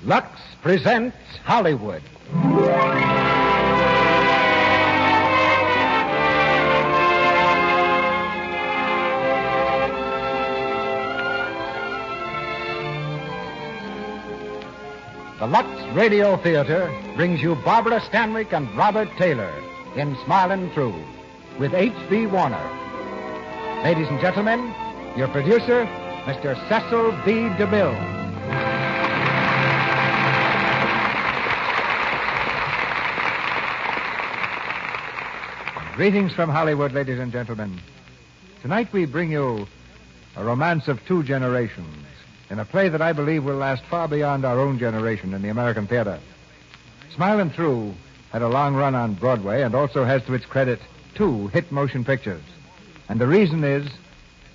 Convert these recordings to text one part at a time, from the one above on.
Lux presents Hollywood. The Lux Radio Theater brings you Barbara Stanwyck and Robert Taylor in Smilin' Through with H.B. Warner. Ladies and gentlemen, your producer, Mr. Cecil B. DeMille. Greetings from Hollywood, ladies and gentlemen. Tonight we bring you a romance of two generations in a play that I believe will last far beyond our own generation in the American theater. Smilin' Through had a long run on Broadway and also has to its credit 2 hit motion pictures. And the reason is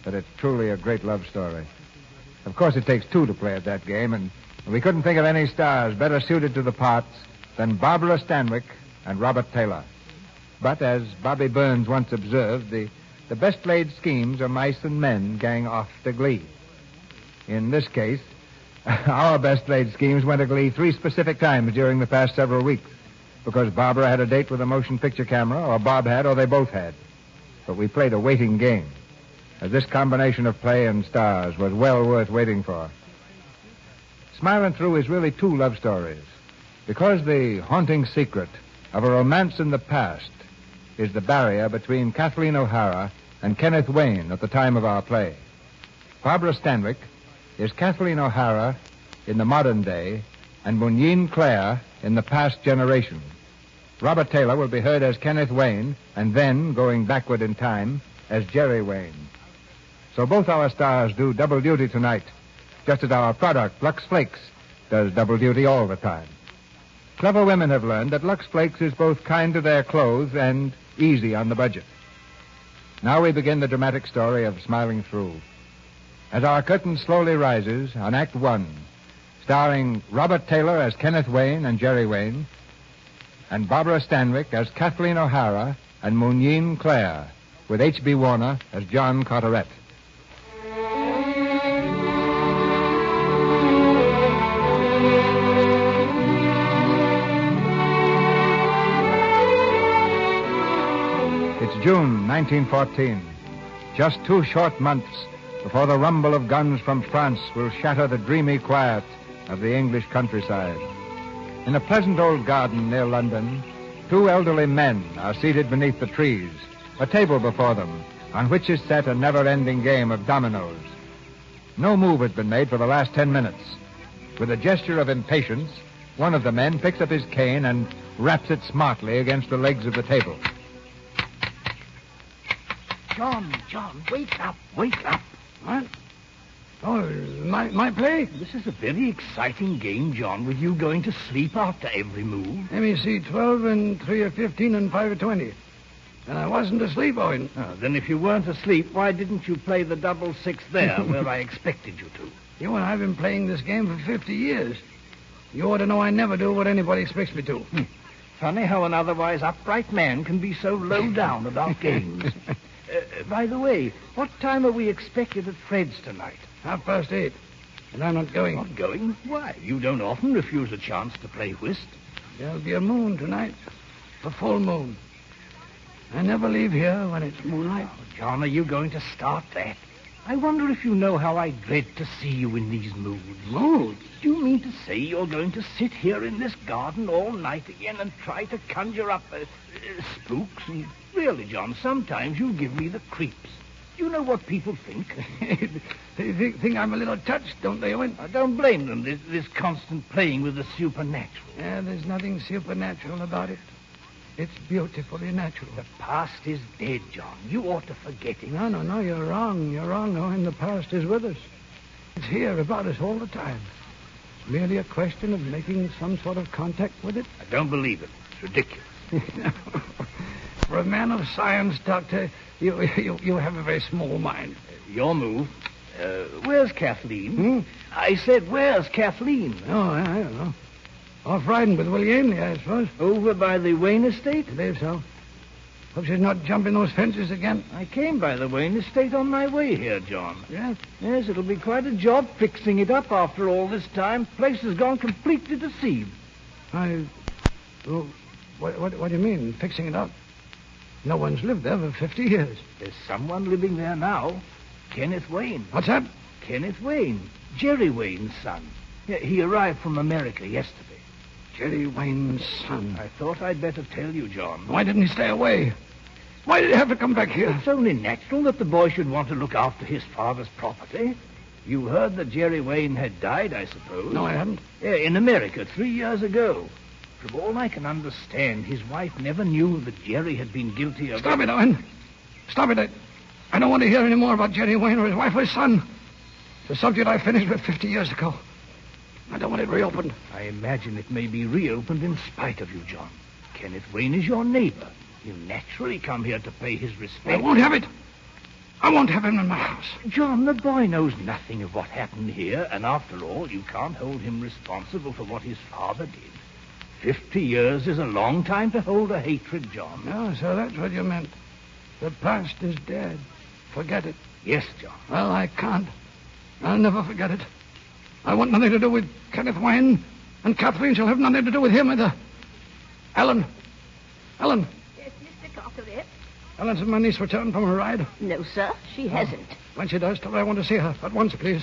that it's truly a great love story. Of course, it takes 2 to play at that game, and we couldn't think of any stars better suited to the parts than Barbara Stanwyck and Robert Taylor. But as Bobby Burns once observed, the best laid schemes of mice and men gang off to glee. In this case, our best laid schemes went to glee 3 specific times during the past several weeks, because Barbara had a date with a motion picture camera, or Bob had, or they both had. But we played a waiting game, as this combination of play and stars was well worth waiting for. Smilin' Through is really 2 love stories, because the haunting secret of a romance in the past is the barrier between Kathleen O'Hara and Kenneth Wayne at the time of our play. Barbara Stanwyck is Kathleen O'Hara in the modern day and Munyin Clare in the past generation. Robert Taylor will be heard as Kenneth Wayne and then, going backward in time, as Jerry Wayne. So both our stars do double duty tonight, just as our product, Lux Flakes, does double duty all the time. Clever women have learned that Lux Flakes is both kind to their clothes and easy on the budget. Now we begin the dramatic story of Smiling Through. As our curtain slowly rises on Act 1, starring Robert Taylor as Kenneth Wayne and Jerry Wayne, and Barbara Stanwyck as Kathleen O'Hara and Munyin Clare, with H.B. Warner as John Carteret. It's June 1914, just 2 short months before the rumble of guns from France will shatter the dreamy quiet of the English countryside. In a pleasant old garden near London, 2 elderly men are seated beneath the trees, a table before them, on which is set a never-ending game of dominoes. No move has been made for the last 10 minutes. With a gesture of impatience, one of the men picks up his cane and raps it smartly against the legs of the table. John, wake up. What? Oh, my play? This is a very exciting game, John, with you going to sleep after every move. Let me see, 12 and 3 or 15 and 5 or 20. And I wasn't asleep, Owen. Oh, then if you weren't asleep, why didn't you play the 6-6 there, where I expected you to? You and I have been playing this game for 50 years. You ought to know I never do what anybody expects me to. Funny how an otherwise upright man can be so low down about games. By the way, what time are we expected at Fred's tonight? 8:30. And I'm not going. Not going? Why? You don't often refuse a chance to play whist. There'll be a moon tonight. A full moon. I never leave here when it's moonlight. Oh, John, are you going to start that? I wonder if you know how I dread to see you in these moods. Moods? Do you mean to say you're going to sit here in this garden all night again and try to conjure up spooks? And really, John, sometimes you give me the creeps. Do you know what people think? They think I'm a little touched, don't they, Owen? I don't blame them, this constant playing with the supernatural. Yeah, there's nothing supernatural about it. It's beautifully natural. The past is dead, John. You ought to forget it. No, you're wrong. You're wrong, Owen. The past is with us. It's here about us all the time. It's merely a question of making some sort of contact with it. I don't believe it. It's ridiculous. For a man of science, Doctor, you have a very small mind. Your move. Where's Kathleen? I said, where's Kathleen? Oh, I don't know. Off riding with Willie Amley, I suppose. Over by the Wayne estate? I believe so. Hope she's not jumping those fences again. I came by the Wayne estate on my way here, John. Yes? Yes, it'll be quite a job fixing it up after all this time. Place has gone completely to seed. Well, what do you mean, fixing it up? No one's lived there for 50 years. There's someone living there now. Kenneth Wayne. What's that? Kenneth Wayne. Jerry Wayne's son. Yeah, he arrived from America yesterday. Jerry Wayne's son. I thought I'd better tell you, John. Why didn't he stay away? Why did he have to come back here? It's only natural that the boy should want to look after his father's property. You heard that Jerry Wayne had died, I suppose? No, I hadn't. Yeah, in America 3 years ago. From all I can understand, his wife never knew that Jerry had been guilty of... Stop it, Owen. Stop it. I don't want to hear any more about Jerry Wayne or his wife or his son. It's a subject I finished with 50 years ago. I don't want it reopened. I imagine it may be reopened in spite of you, John. Kenneth Wayne is your neighbor. He'll naturally come here to pay his respects. I won't have it. I won't have him in my house. John, the boy knows nothing of what happened here, and after all, you can't hold him responsible for what his father did. 50 years is a long time to hold a hatred, John. Oh, so that's what you meant. The past is dead. Forget it. Yes, John. Well, I can't. I'll never forget it. I want nothing to do with Kenneth Wayne, and Kathleen shall have nothing to do with him either. Ellen. Ellen. Yes, Mr. Carteret? Ellen's my niece returned from her ride. No, sir, she hasn't. When she does, tell her I want to see her. At once, please.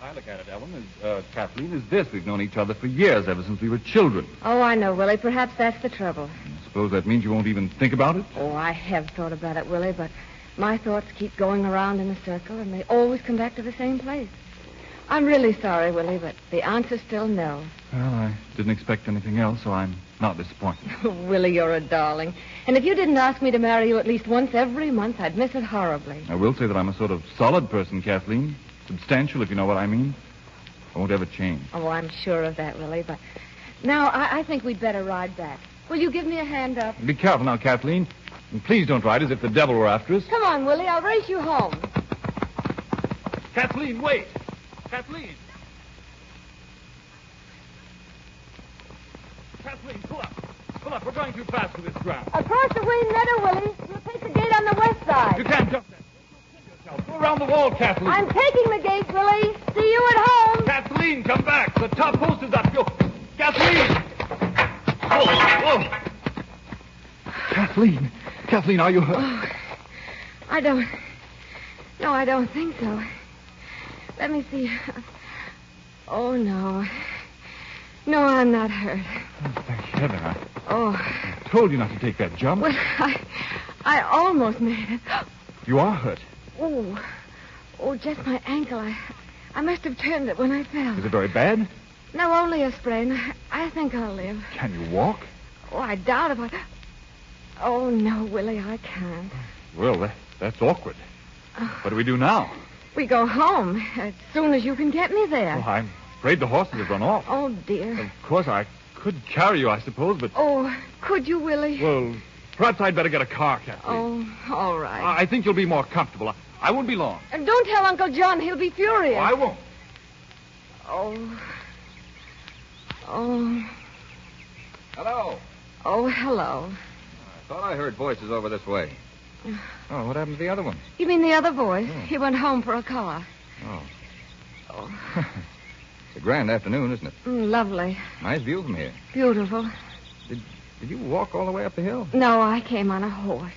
I look at it, Ellen, Kathleen, is this. We've known each other for years, ever since we were children. Oh, I know, Willie. Perhaps that's the trouble. I suppose that means you won't even think about it? Oh, I have thought about it, Willie, but my thoughts keep going around in a circle, and they always come back to the same place. I'm really sorry, Willie, but the answer's still no. Well, I didn't expect anything else, so I'm not disappointed. Willie, you're a darling. And if you didn't ask me to marry you at least once every month, I'd miss it horribly. I will say that I'm a sort of solid person, Kathleen. Substantial, if you know what I mean. I won't ever change. Oh, I'm sure of that, Willie, but now I think we'd better ride back. Will you give me a hand up? Be careful now, Kathleen. And please don't ride as if the devil were after us. Come on, Willie. I'll race you home. Kathleen, wait. Kathleen. Kathleen, pull up. Pull up. We're going too fast for this ground. Across the Wayne Meadow, Willie. You'll take the gate on the west side. You can't jump that. Go around the wall, Kathleen. I'm taking the gate, Willie. See you at home. Kathleen, come back. The top post is up. Go. Kathleen. Oh. Kathleen, are you hurt? Oh, I don't... No, I don't think so. Let me see. Oh, no. No, I'm not hurt. Oh, thank heaven. I told you not to take that jump. Well, I almost made it. You are hurt. Oh, just my ankle. I must have turned it when I fell. Is it very bad? No, only a sprain. I think I'll live. Can you walk? Oh, I doubt if I... Oh, no, Willie, I can't. Well, that's awkward. What do we do now? We go home as soon as you can get me there. Well, I'm afraid the horses have run off. Oh, dear. Of course, I could carry you, I suppose, but... Oh, could you, Willie? Well, perhaps I'd better get a car, Kathleen. Oh, all right. I think you'll be more comfortable. I won't be long. And don't tell Uncle John. He'll be furious. Oh, I won't. Oh. Hello. Oh, hello. I thought I heard voices over this way. Oh, what happened to the other one? You mean the other voice? He went home for a car. Oh. It's a grand afternoon, isn't it? Lovely. Nice view from here. Beautiful. Did you walk all the way up the hill? No, I came on a horse.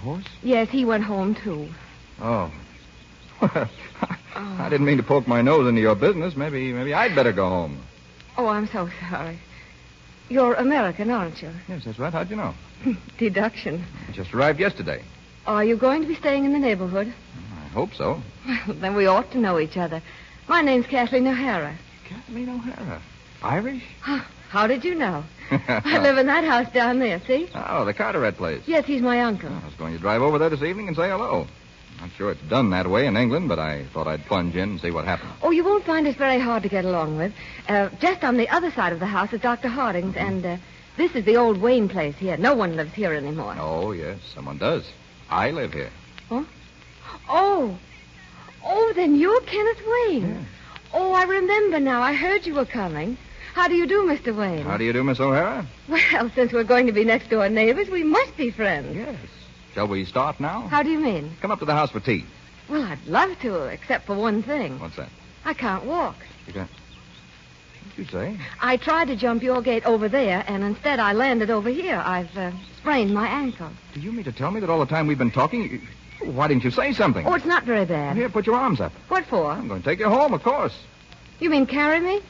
Horse? Yes, he went home, too. Oh. I didn't mean to poke my nose into your business. Maybe I'd better go home. Oh, I'm so sorry. You're American, aren't you? Yes, that's right. How'd you know? Deduction. I just arrived yesterday. Are you going to be staying in the neighborhood? I hope so. Well, then we ought to know each other. My name's Kathleen O'Hara. Kathleen O'Hara. Irish? How did you know? I live in that house down there, see? Oh, the Carteret place. Yes, he's my uncle. I was going to drive over there this evening and say hello. Not sure it's done that way in England, but I thought I'd plunge in and see what happened. Oh, you won't find us very hard to get along with. Just on the other side of the house is Dr. Harding's, and this is the old Wayne place here. No one lives here anymore. Oh, yes, someone does. I live here. Huh? Oh, Oh, then you're Kenneth Wayne. Yes. Oh, I remember now. I heard you were coming. How do you do, Mr. Wayne? How do you do, Miss O'Hara? Well, since we're going to be next-door neighbors, we must be friends. Yes. Shall we start now? How do you mean? Come up to the house for tea. Well, I'd love to, except for one thing. What's that? I can't walk. You got... What'd you say? I tried to jump your gate over there, and instead I landed over here. I've sprained my ankle. Do you mean to tell me that all the time we've been talking... Why didn't you say something? Oh, it's not very bad. Here, put your arms up. What for? I'm going to take you home, of course. You mean carry me?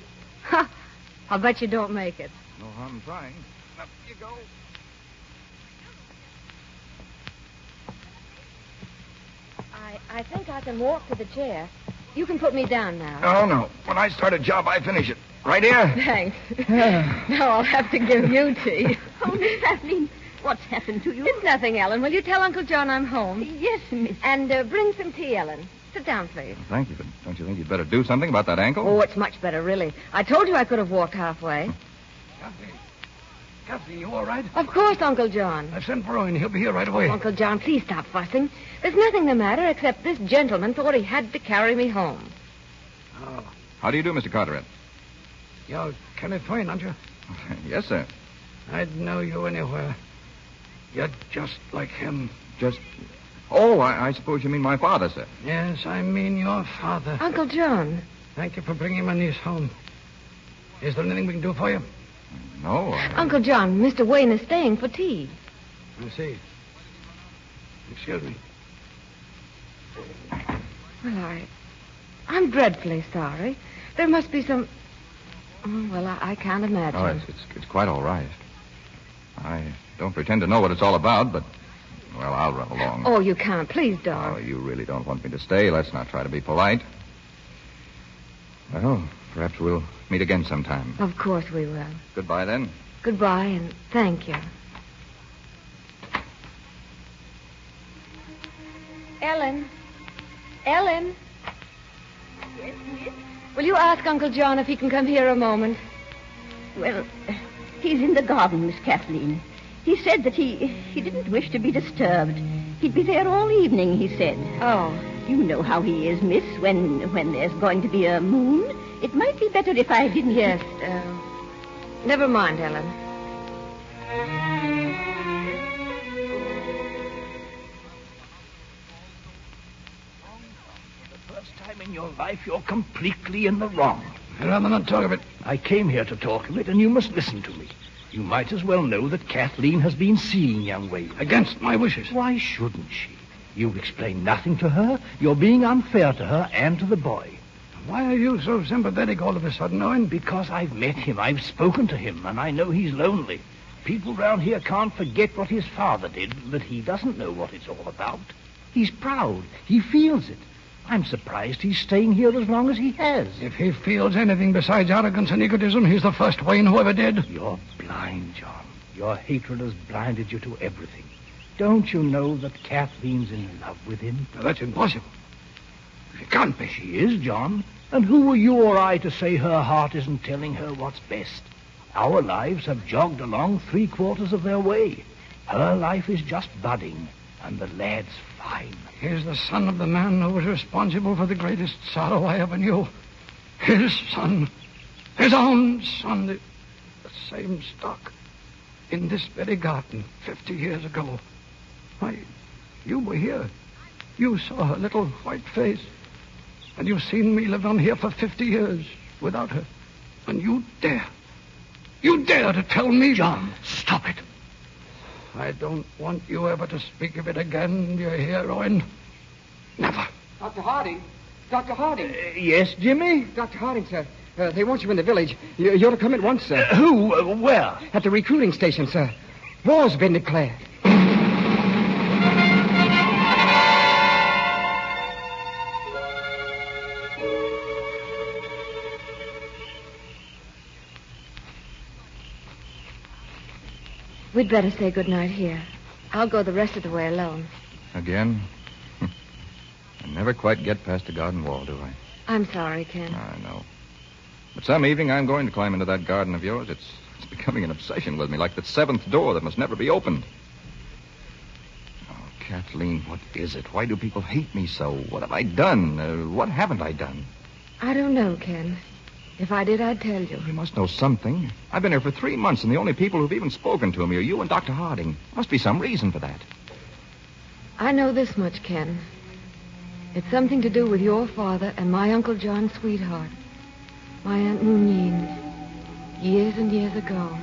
Ha! I'll bet you don't make it. No harm in trying. Up you go. I think I can walk to the chair. You can put me down now. Oh, no. When I start a job, I finish it. Right here? Thanks. Now I'll have to give you tea. Oh, Miss Kathleen, what's happened to you? It's nothing, Ellen. Will you tell Uncle John I'm home? Yes, Miss. And bring some tea, Ellen. Sit down, please. Thank you, but don't you think you'd better do something about that ankle? Oh, it's much better, really. I told you I could have walked halfway. Kathleen, you all right? Of course, Uncle John. I've sent for Owen. He'll be here right away. Uncle John, please stop fussing. There's nothing the matter except this gentleman thought he had to carry me home. Oh, How do you do, Mr. Carteret? you're Kenneth Wayne, aren't you? Yes, sir. I'd know you anywhere. You're just like him. Just... Oh, I suppose you mean my father, sir. Yes, I mean your father. Uncle John. Thank you for bringing my niece home. Is there anything we can do for you? No, Uncle John, Mr. Wayne is staying for tea. I see. Excuse me. Well, I'm dreadfully sorry. There must be some... Oh, well, I can't imagine. Oh, it's quite all right. I don't pretend to know what it's all about, but, well, I'll run along. Oh, you can't. Please don't. Oh, you really don't want me to stay. Let's not try to be polite. Well, perhaps we'll meet again sometime. Of course we will. Goodbye, then. Goodbye, and thank you. Ellen. Ellen. Yes, Miss. Will you ask Uncle John if he can come here a moment? Well, he's in the garden, Miss Kathleen. He said that he didn't wish to be disturbed. He'd be there all evening, he said. Oh. You know how he is, Miss, when there's going to be a moon. It might be better if I didn't... Yes, never mind, Ellen. The first time in your life you're completely in the wrong. I'd rather not talk of it. I came here to talk of it, and you must listen to me. You might as well know that Kathleen has been seeing young Wayne. Against my wishes. Why shouldn't she? You've explained nothing to her. You're being unfair to her and to the boy. Why are you so sympathetic all of a sudden, Owen? Because I've met him, I've spoken to him, and I know he's lonely. People round here can't forget what his father did, but he doesn't know what it's all about. He's proud. He feels it. I'm surprised he's staying here as long as he has. If he feels anything besides arrogance and egotism, he's the first Wayne who ever did. You're blind, John. Your hatred has blinded you to everything. Don't you know that Kathleen's in love with him? Now, that's impossible. She can't be. She is, John. And who are you or I to say her heart isn't telling her what's best? Our lives have jogged along 3/4 of their way. Her life is just budding, and the lad's fine. He's the son of the man who was responsible for the greatest sorrow I ever knew. His son. His own son. The same stock. In this very garden 50 years ago. Why, you were here. You saw her little white face. And you've seen me live on here for 50 years without her. And you dare to tell me... John, stop it. I don't want you ever to speak of it again, you hear, Owen? Never. Dr. Harding. Dr. Harding. Yes, Jimmy? Dr. Harding, sir. They want you in the village. You're to come at once, sir. Who? Where? At the recruiting station, sir. War's been declared. We'd better say goodnight here. I'll go the rest of the way alone. Again? I never quite get past the garden wall, do I? I'm sorry, Ken. I know. But some evening I'm going to climb into that garden of yours. It's becoming an obsession with me, like the seventh door that must never be opened. Oh, Kathleen, what is it? Why do people hate me so? What have I done? What haven't I done? I don't know, Ken. If I did, I'd tell you. You must know something. I've been here for 3 months, and the only people who've even spoken to me are you and Dr. Harding. Must be some reason for that. I know this much, Ken. It's something to do with your father and my Uncle John's sweetheart, my Aunt Mooneen, years and years ago.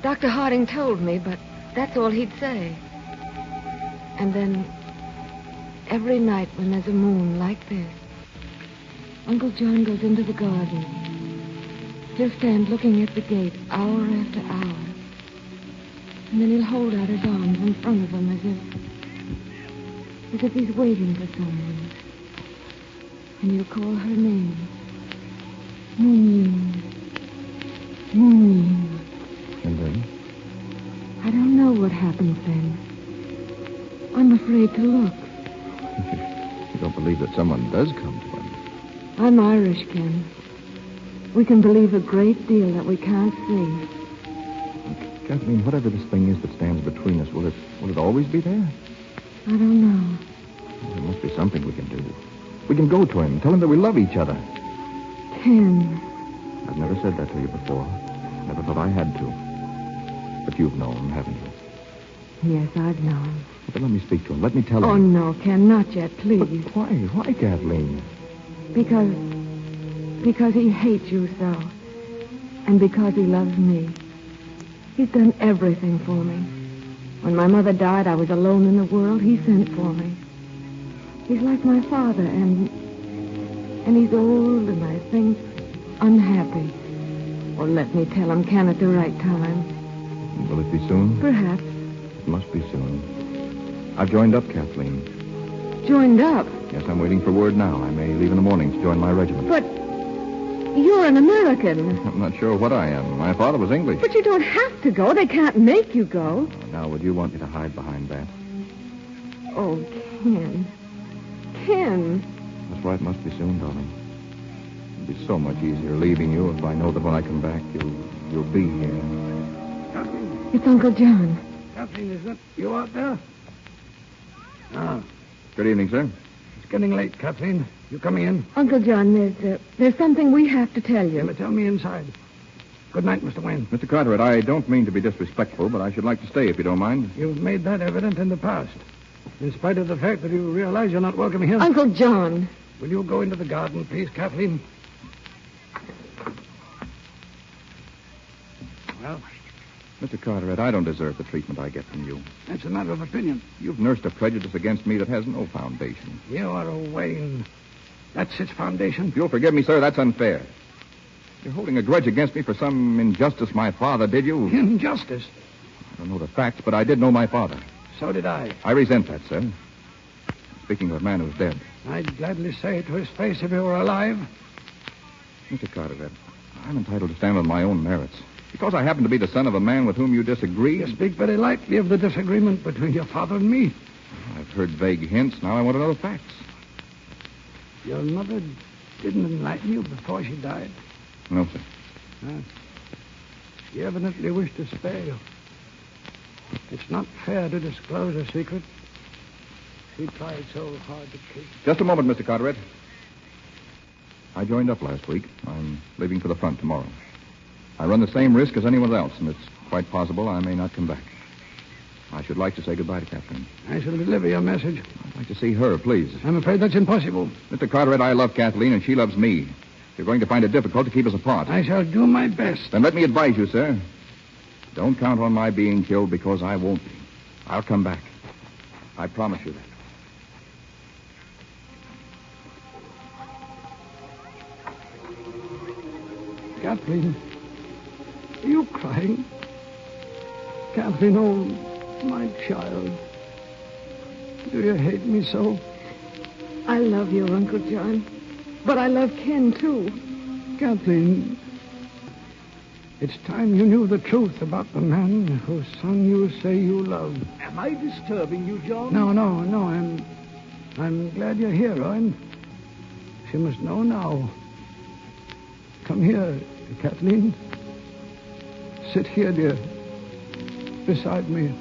Dr. Harding told me, but that's all he'd say. And then, every night when there's a moon like this, Uncle John goes into the garden. He'll stand looking at the gate hour after hour. And then he'll hold out his arms in front of him as if he's waiting for someone. And he'll call her name. Mooneen. Mooneen. And then? I don't know what happens then. I'm afraid to look. You don't believe that someone does come to him? I'm Irish, Ken. We can believe a great deal that we can't see. Kathleen, whatever this thing is that stands between us, will it always be there? I don't know. There must be something we can do. We can go to him, tell him that we love each other. Ken. I've never said that to you before. Never thought I had to. But you've known, haven't you? Yes, I've known. But let me speak to him. Let me tell him. Oh, no, Ken, not yet, please. But why? Why, Kathleen? Because he hates you so. And because he loves me. He's done everything for me. When my mother died, I was alone in the world. He sent for me. He's like my father, and he's old, and I think unhappy. Well, let me tell him, Ken, at the right time. Will it be soon? Perhaps. It must be soon. I've joined up, Kathleen. Joined up? Yes, I'm waiting for word now. I may leave in the morning to join my regiment. But you're an American. I'm not sure what I am. My father was English. But you don't have to go. They can't make you go. Now, would you want me to hide behind that? Oh, Ken. Ken. That's why it must be soon, darling. It'll be so much easier leaving you if I know that when I come back, you'll be here. Kathleen. It's Uncle John. Kathleen, is that you out there? Ah, Good evening, sir. it's getting late, Kathleen. You coming in? Uncle John, there's something we have to tell you. Tell me inside. Good night, Mr. Wayne. Mr. Carteret, I don't mean to be disrespectful, but I should like to stay if you don't mind. You've made that evident in the past. In spite of the fact that you realize you're not welcome here. Uncle John. Will you go into the garden, please, Kathleen? Well, Mr. Carteret, I don't deserve the treatment I get from you. that's a matter of opinion. You've nursed a prejudice against me that has no foundation. You are a Wayne. That's its foundation. If you'll forgive me, sir, that's unfair. You're holding a grudge against me for some injustice my father did you. Injustice. I don't know the facts, but I did know my father. So did I. I resent that, sir. Speaking of a man who's dead. I'd gladly say it to his face if he were alive. Mr. Carteret, I'm entitled to stand on my own merits. Because I happen to be the son of a man with whom you disagree. You speak very lightly of the disagreement between your father and me. I've heard vague hints. Now I want to know the facts. Your mother didn't enlighten you before she died. No, sir. She evidently wished to spare you. It's not fair to disclose a secret she tried so hard to keep. Just a moment, Mr. Carteret. I joined up last week. I'm leaving for the front tomorrow. I run the same risk as anyone else, and it's quite possible I may not come back. I should like to say goodbye to Kathleen. I shall deliver your message. I'd like to see her, please. I'm afraid that's impossible. Mr. Carteret, I love Kathleen, and she loves me. You're going to find it difficult to keep us apart. I shall do my best. Then let me advise you, sir. Don't count on my being killed because I won't be. I'll come back. I promise you that. Kathleen, are you crying? Kathleen, oh, my child. Do you hate me so? I love you, Uncle John. But I love Ken, too. Kathleen, it's time you knew the truth about the man whose son you say you love. Am I disturbing you, John? No. I'm glad you're here, Owen. She must know now. Come here, Kathleen. Sit here, dear, beside me.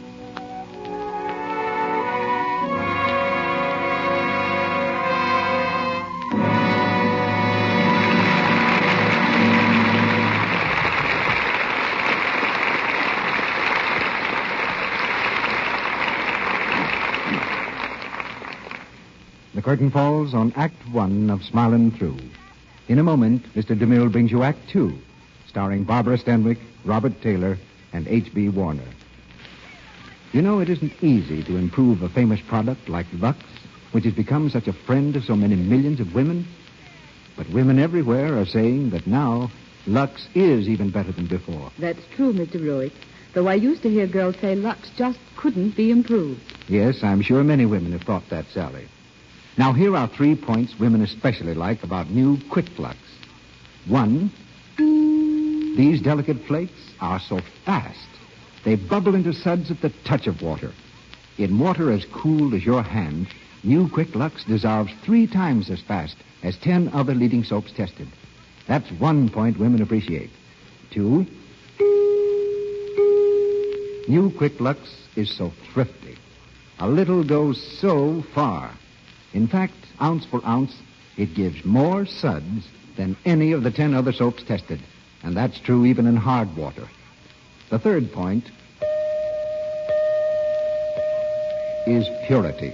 The curtain falls on Act One of Smilin' Through. In a moment, Mr. DeMille brings you Act Two, starring Barbara Stanwyck, Robert Taylor, and H.B. Warner. You know, it isn't easy to improve a famous product like Lux, which has become such a friend of so many millions of women. But women everywhere are saying that now Lux is even better than before. That's true, Mr. Ruick. Though I used to hear girls say Lux just couldn't be improved. Yes, I'm sure many women have thought that, Sally. Now, here are 3 points women especially like about new Quick Lux. 1, these delicate flakes are so fast. They bubble into suds at the touch of water. In water as cool as your hand, new Quick Lux dissolves 3 times as fast as 10 other leading soaps tested. That's 1 point women appreciate. 2, new Quick Lux is so thrifty. A little goes so far. In fact, ounce for ounce, it gives more suds than any of the 10 other soaps tested. And that's true even in hard water. The 3rd point is purity.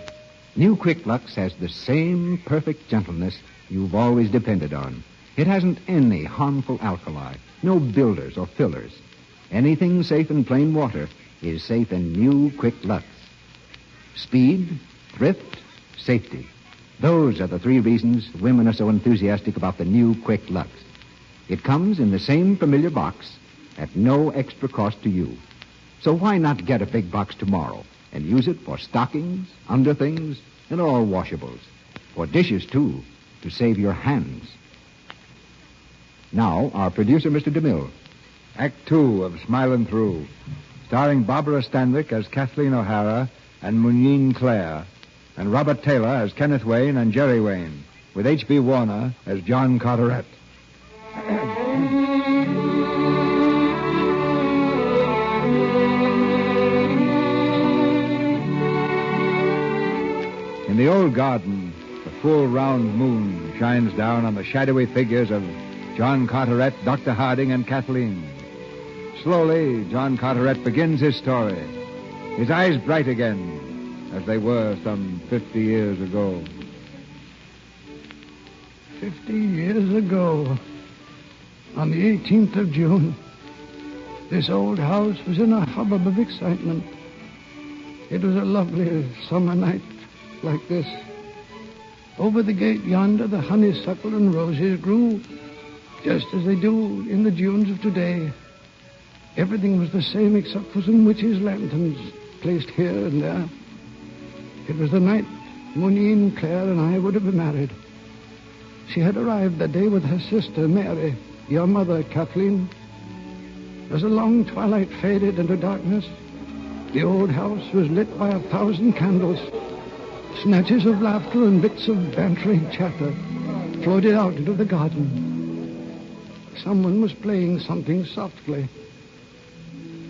New Quick Lux has the same perfect gentleness you've always depended on. It hasn't any harmful alkali, no builders or fillers. Anything safe in plain water is safe in new Quick Lux. Speed, thrift, safety. Those are the 3 reasons women are so enthusiastic about the new Quick Lux. It comes in the same familiar box at no extra cost to you. So why not get a big box tomorrow and use it for stockings, underthings, and all washables. For dishes, too, to save your hands. Now, our producer, Mr. DeMille. Act Two of Smilin' Through, starring Barbara Stanwyck as Kathleen O'Hara and Muneen Clare, and Robert Taylor as Kenneth Wayne and Jerry Wayne, with H.B. Warner as John Carteret. In the old garden, the full round moon shines down on the shadowy figures of John Carteret, Dr. Harding, and Kathleen. Slowly, John Carteret begins his story, his eyes bright again, as they were some 50 years ago. 50 years ago, on the 18th of June, this old house was in a hubbub of excitement. It was a lovely summer night like this. Over the gate yonder, the honeysuckle and roses grew just as they do in the Junes of today. Everything was the same except for some witches' lanterns placed here and there. It was the night Muneen, Clare, and I would have been married. She had arrived that day with her sister, Mary, your mother, Kathleen. As the long twilight faded into darkness, the old house was lit by 1,000 candles. Snatches of laughter and bits of bantering chatter floated out into the garden. Someone was playing something softly,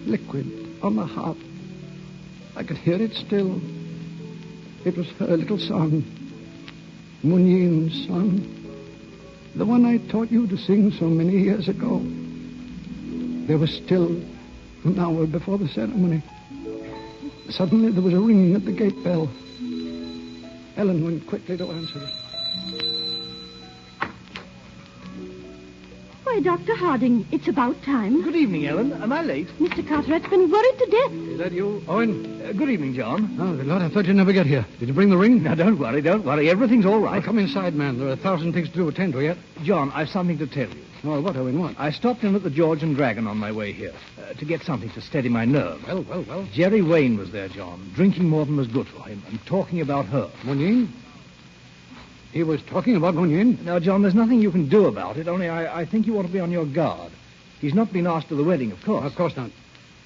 liquid, on the harp. I could hear it still. It was her little song, Muneen's song, the one I taught you to sing so many years ago. There was still an hour before the ceremony. Suddenly there was a ringing at the gate bell. Ellen went quickly to answer it. Why, Dr. Harding, it's about time. Good evening, Ellen. Am I late? Mr. Carteret's been worried to death. Is that you, Owen? Good evening, John. Oh, good Lord, I thought you'd never get here. Did you bring the ring? Now, don't worry. Everything's all right. Well, come inside, man. There are 1,000 things to attend to yet. John, I've something to tell you. Oh, what, Owen, what? I stopped in at the George and Dragon on my way here to get something to steady my nerves. Well. Jerry Wayne was there, John, drinking more than was good for him and talking about her. Muneen? He was talking about Muneen? Now, John, there's nothing you can do about it, only I think you ought to be on your guard. He's not been asked to the wedding, of course. Of course not.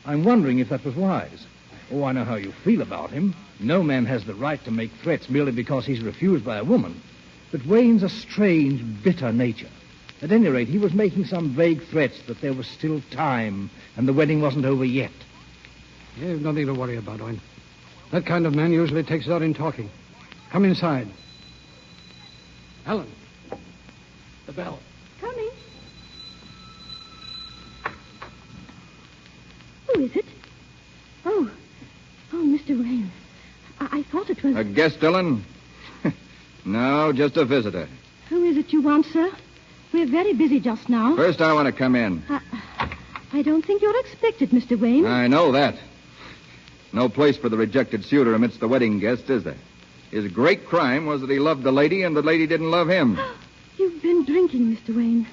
I'm wondering if that was wise. Oh, I know how you feel about him. No man has the right to make threats merely because he's refused by a woman. But Wayne's a strange, bitter nature. At any rate, he was making some vague threats that there was still time and the wedding wasn't over yet. There's nothing to worry about, Owen. That kind of man usually takes it out in talking. Come inside. Ellen. The bell. Coming. Who is it? Oh, Mr. Wayne. I thought it was... A guest, Ellen? No, just a visitor. Who is it you want, sir? We're very busy just now. First, I want to come in. I don't think you're expected, Mr. Wayne. I know that. No place for the rejected suitor amidst the wedding guests, is there? His great crime was that he loved the lady and the lady didn't love him. You've been drinking, Mr. Wayne.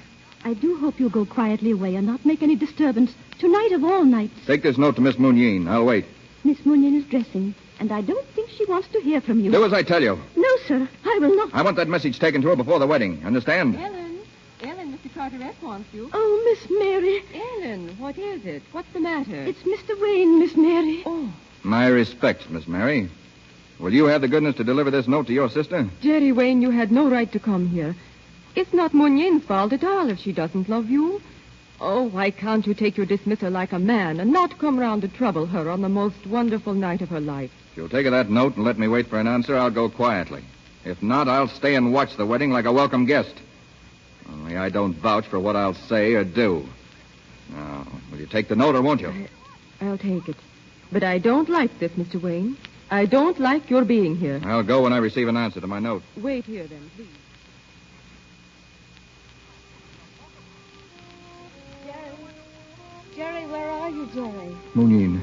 I do hope you'll go quietly away and not make any disturbance tonight of all nights. Take this note to Miss Mooneen. I'll wait. Miss Moonien is dressing, and I don't think she wants to hear from you. Do as I tell you. No, sir. I will not. I want that message taken to her before the wedding. Understand? Ellen, Mr. Carteret wants you. Oh, Miss Mary. Ellen, what is it? What's the matter? It's Mr. Wayne, Miss Mary. Oh. My respects, Miss Mary. Will you have the goodness to deliver this note to your sister? Jerry Wayne, you had no right to come here. It's not Munien's fault at all if she doesn't love you. Oh, why can't you take your dismissal like a man and not come round to trouble her on the most wonderful night of her life? If you'll take her that note and let me wait for an answer, I'll go quietly. If not, I'll stay and watch the wedding like a welcome guest. Only I don't vouch for what I'll say or do. Now, will you take the note or won't you? I'll take it. But I don't like this, Mr. Wayne. I don't like your being here. I'll go when I receive an answer to my note. Wait here, then, please. Jerry, where are you, Jerry? Mooneen,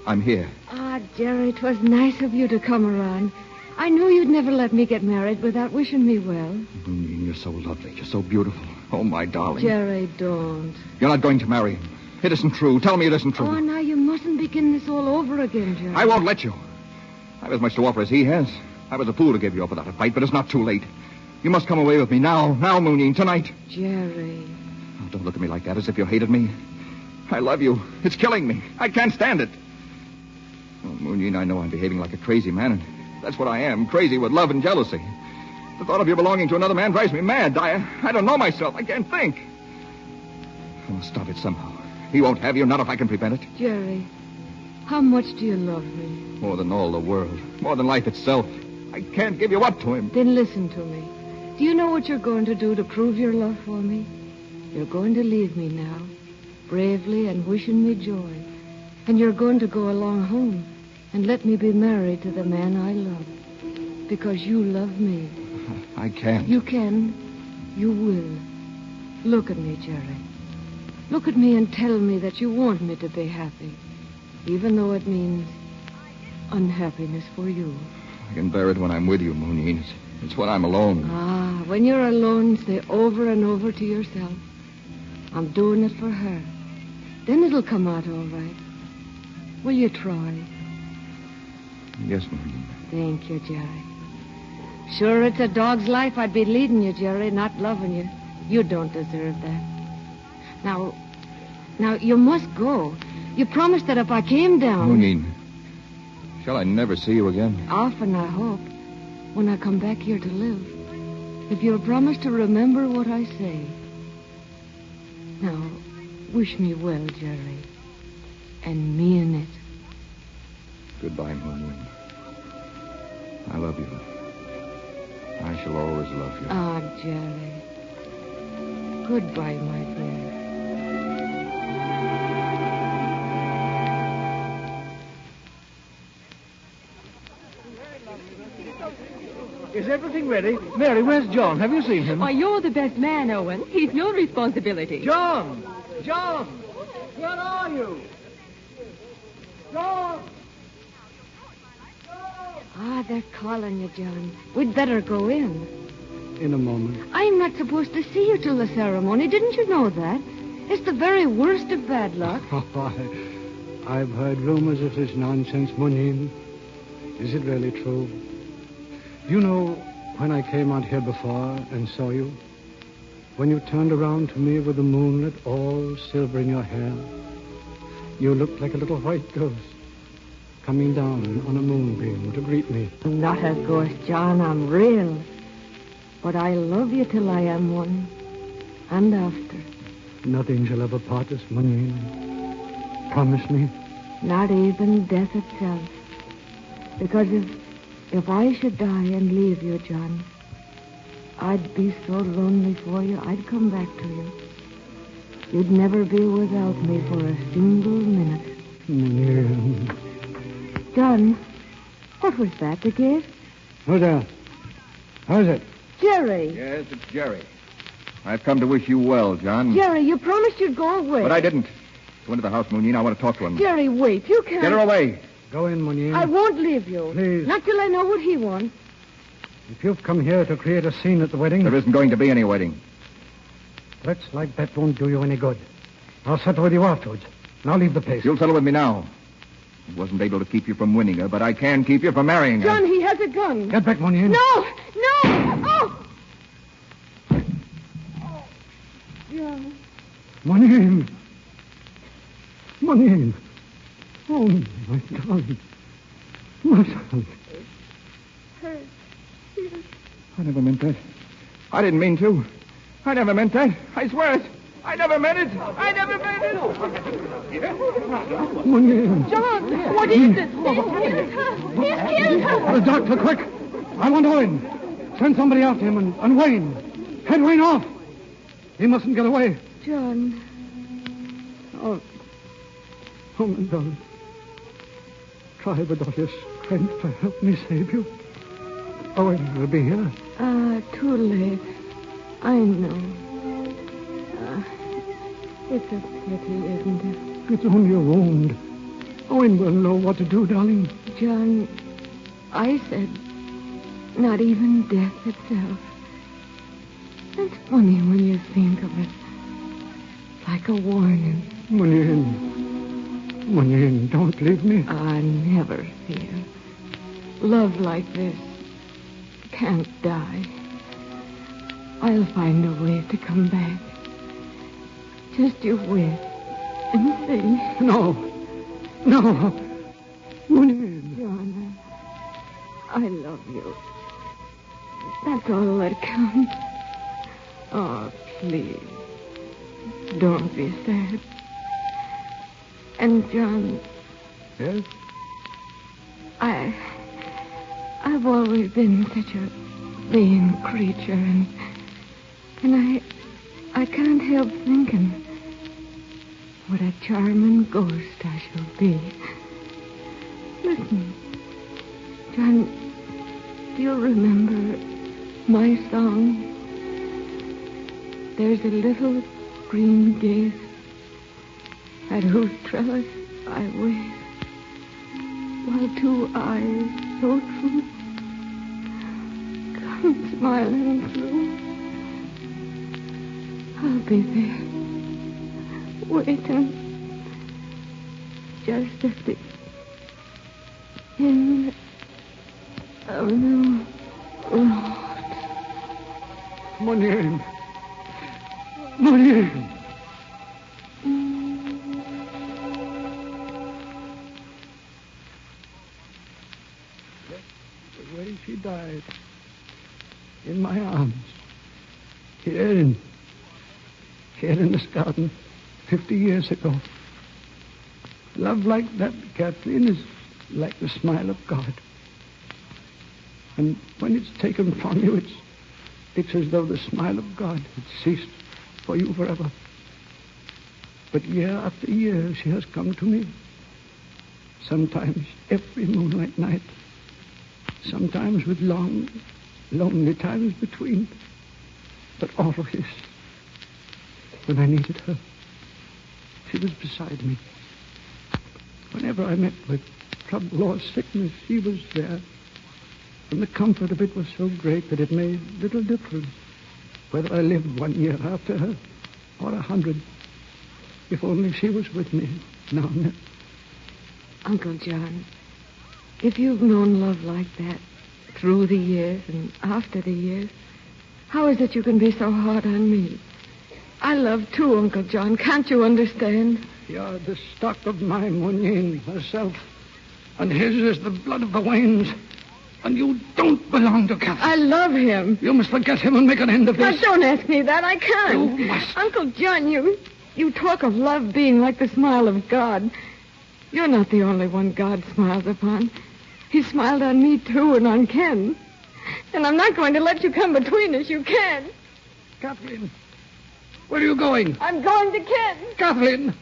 I'm here. Ah, Jerry, it was nice of you to come around. I knew you'd never let me get married without wishing me well. Mooneen, you're so lovely. You're so beautiful. Oh, my darling. Jerry, don't. You're not going to marry him. It isn't true. Tell me it isn't true. Oh, now you mustn't begin this all over again, Jerry. I won't let you. I've as much to offer as he has. I was a fool to give you up without a fight, but it's not too late. You must come away with me now, Mooneen, tonight. Jerry. Oh, don't look at me like that, as if you hated me. I love you. It's killing me. I can't stand it. Oh, Mooneen, I know I'm behaving like a crazy man, and that's what I am, crazy with love and jealousy. The thought of you belonging to another man drives me mad. I don't know myself. I can't think. I must stop it somehow. He won't have you, not if I can prevent it. Jerry, how much do you love me? More than all the world. More than life itself. I can't give you up to him. Then listen to me. Do you know what you're going to do to prove your love for me? You're going to leave me now, bravely and wishing me joy. And you're going to go along home and let me be married to the man I love. Because you love me. I can't. You can. You will. Look at me, Jerry. Look at me and tell me that you want me to be happy, even though it means unhappiness for you. I can bear it when I'm with you, Mooneen. It's when I'm alone. Ah, when you're alone, say over and over to yourself, I'm doing it for her. Then it'll come out all right. Will you try? Yes, Mooneen. Thank you, Jerry. Sure, it's a dog's life I'd be leading you, Jerry, not loving you. You don't deserve that. Now, you must go. You promised that if I came down... Mooneen, shall I never see you again? Often, I hope, when I come back here to live. If you'll promise to remember what I say. Now, wish me well, Jerry. And mean it. Goodbye, Mooneen. I love you. I shall always love you. Ah, Jerry. Goodbye, my friend. Is everything ready? Mary, where's John? Have you seen him? Why, you're the best man, Owen. He's your responsibility. John! John! Where are you? John! Ah, they're calling you, John. We'd better go in. In a moment. I'm not supposed to see you till the ceremony. Didn't you know that? It's the very worst of bad luck. I've heard rumors of this nonsense, Mooneen. Is it really true? You know, when I came out here before and saw you, when you turned around to me with the moonlit all silver in your hair, you looked like a little white ghost coming down on a moonbeam to greet me. I'm not a ghost, John. I'm real. But I love you till I am one. And after. Nothing shall ever part us, Mooneen. Promise me. Not even death itself. Because if I should die and leave you, John, I'd be so lonely for you, I'd come back to you. You'd never be without me for a single minute. Mooneen. John, what was that, the gift? Oh, there. How is it? Jerry. Yes, it's Jerry. I've come to wish you well, John. Jerry, you promised you'd go away. But I didn't. Go into the house, Moonine. I want to talk to him. Jerry, wait. You can't. Get her away. Go in, Munir. I won't leave you. Please. Not till I know what he wants. If you've come here to create a scene at the wedding, There isn't going to be any wedding. threats like that won't do you any good. I'll settle with you afterwards. And I'll leave the place. You'll settle with me now. I wasn't able to keep you from winning her, but I can keep you from marrying her. John, he has a gun. Get back, Munir. No! Oh! John. Munir. Munir. Oh, my darling. My son. I never meant that. I didn't mean to. I never meant that. I swear it. I never meant it. I never meant it. Munir. John, what is it? He's killed her. He's killed her. The doctor, quick. I want Owen. Send somebody after him and Wayne. Head Wayne off. He mustn't get away. John. Oh, my darling. Try with all your strength to help me save you. Owen will be here. Too late. I know. It's a pity, isn't it? It's only a wound. Owen will know what to do, darling. John, I said not even death itself. It's funny when you think of it. Like a warning. Munir, don't leave me. I never fear. Love like this can't die. I'll find a way to come back. Just you wait and see. No. Munir. John, I love you. That's all that counts. Oh, please. Don't be sad. And, John... Yes? I've always been such a vain creature, and I can't help thinking what a charming ghost I shall be. Listen, John, do you remember my song? There's a little green gate at whose trellis I wait, while two eyes so true come smiling through. I'll be there, waiting, just at the end of the road. Munir. The way she died, in my arms, here in this garden, 50 years ago. Love like that, Kathleen, is like the smile of God. And when it's taken from you, it's as though the smile of God had ceased for you forever. But year after year, she has come to me. Sometimes every moonlight night. Sometimes with long, lonely times between. But always, when I needed her, she was beside me. Whenever I met with trouble or sickness, she was there. And the comfort of it was so great that it made little difference whether I lived 1 year after her or 100. If only she was with me now and then. Uncle John, if you've known love like that through the years and after the years, how is it you can be so hard on me? I love too, Uncle John. Can't you understand? You're the stock of my Munir herself, and his is the blood of the Waynes. And you don't belong to Catherine. I love him. You must forget him and make an end of Now, this. don't ask me that. I can't. You must. Uncle John, you talk of love being like the smile of God. You're not the only one God smiles upon. He smiled on me, too, and on Ken. And I'm not going to let you come between us. You can't. Kathleen, where are you going? I'm going to Ken. Kathleen.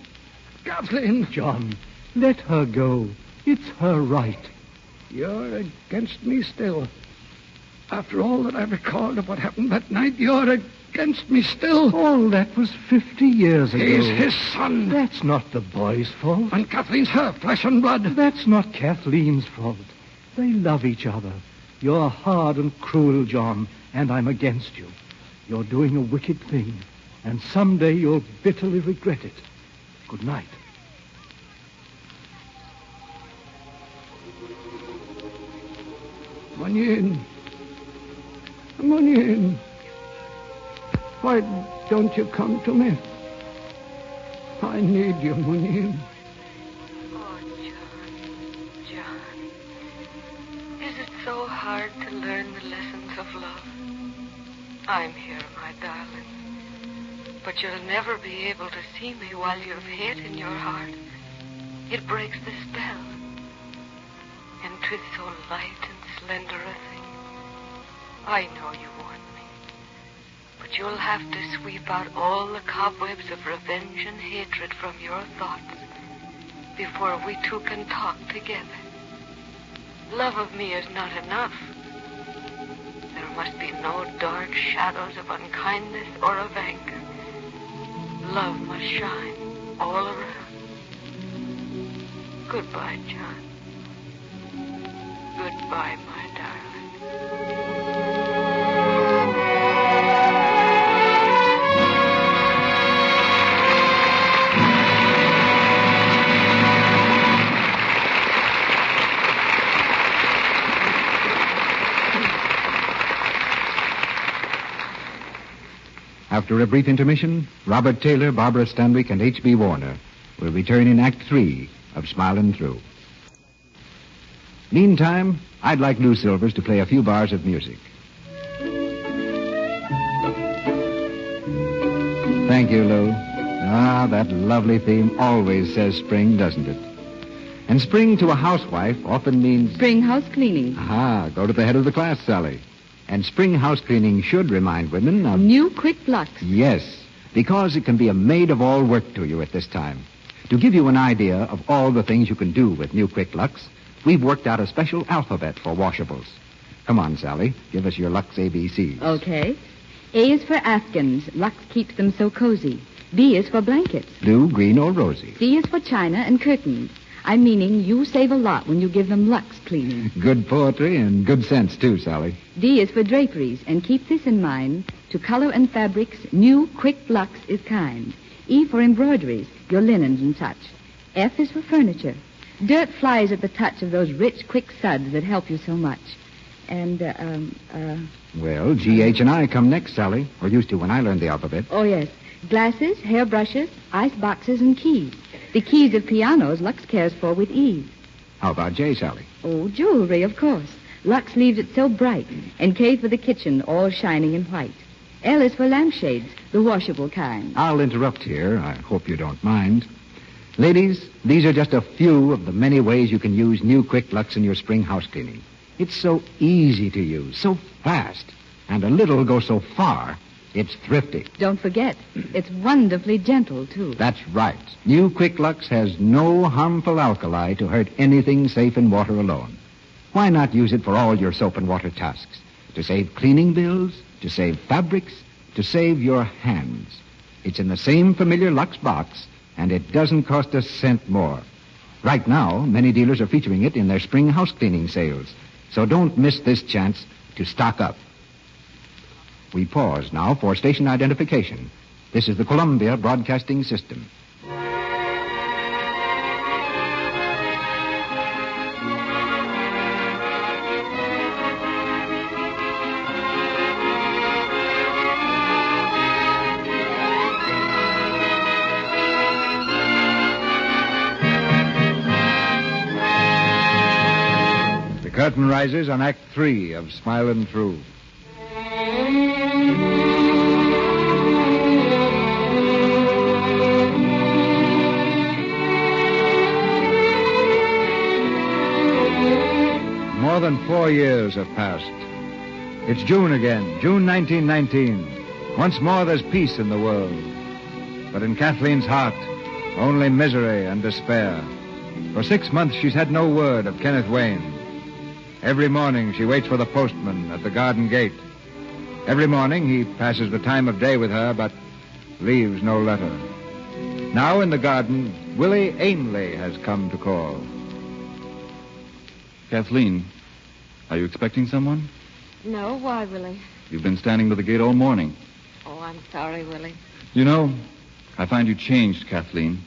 John, let her go. It's her right. You're against me still. After all that I've recalled of what happened that night, you're against me still. All that was 50 years ago. He's his son. That's not the boy's fault. And Kathleen's her flesh and blood. That's not Kathleen's fault. They love each other. You're hard and cruel, John, and I'm against you. You're doing a wicked thing, and someday you'll bitterly regret it. Good night. Munyin. Munyin. Why don't you come to me? I need you, Munyin. Oh, John. Is it so hard to learn the lessons of love? I'm here, my darling. But you'll never be able to see me while you've hate in your heart. It breaks the spell. And 'tis so light and slender a thing. I know you want me. But you'll have to sweep out all the cobwebs of revenge and hatred from your thoughts before we two can talk together. Love of me is not enough. There must be no dark shadows of unkindness or of anger. Love must shine all around. Goodbye, John. Goodbye, my darling. After a brief intermission, Robert Taylor, Barbara Stanwyck, and H.B. Warner will return in Act 3 of Smilin' Through. Meantime, I'd like Lou Silvers to play a few bars of music. Thank you, Lou. Ah, that lovely theme always says spring, doesn't it? And spring to a housewife often means... Spring house cleaning. Ah, go to the head of the class, Sally. And spring house cleaning should remind women of... New Quick Lux. Yes, because it can be a maid of all work to you at this time. To give you an idea of all the things you can do with New Quick Lux, we've worked out a special alphabet for washables. Come on, Sally. Give us your Lux ABCs. Okay. A is for Afghans. Lux keeps them so cozy. B is for blankets. Blue, green, or rosy. C is for china and curtains. I'm meaning you save a lot when you give them Lux cleaning. Good poetry and good sense, too, Sally. D is for draperies, and keep this in mind. To color and fabrics, New Quick Lux is kind. E for embroideries, your linens and such. F is for furniture. Dirt flies at the touch of those rich, quick suds that help you so much. And, Well, G, H, and I come next, Sally. Or used to when I learned the alphabet. Oh, yes. Glasses, hairbrushes, ice boxes, and keys. The keys of pianos Lux cares for with ease. How about J, Sally? Oh, jewelry, of course. Lux leaves it so bright. And K for the kitchen, all shining in white. L is for lampshades, the washable kind. I'll interrupt here. I hope you don't mind. Ladies, these are just a few of the many ways you can use New Quick Lux in your spring house cleaning. It's so easy to use, so fast, and a little goes so far, it's thrifty. Don't forget, it's wonderfully gentle, too. That's right. New Quick Lux has no harmful alkali to hurt anything safe in water alone. Why not use it for all your soap and water tasks? To save cleaning bills, to save fabrics, to save your hands. It's in the same familiar Lux box, and it doesn't cost a cent more. Right now, many dealers are featuring it in their spring house cleaning sales. So don't miss this chance to stock up. We pause now for station identification. This is the Columbia Broadcasting System. The curtain rises on Act 3 of Smilin' Through. More than 4 years have passed. It's June again, June 1919. Once more there's peace in the world. But in Kathleen's heart, only misery and despair. For 6 months she's had no word of Kenneth Wayne. Every morning she waits for the postman at the garden gate. Every morning he passes the time of day with her, but leaves no letter. Now in the garden, Willie Ainley has come to call. Kathleen, are you expecting someone? No, why, Willie? You've been standing by the gate all morning. Oh, I'm sorry, Willie. You know, I find you changed, Kathleen.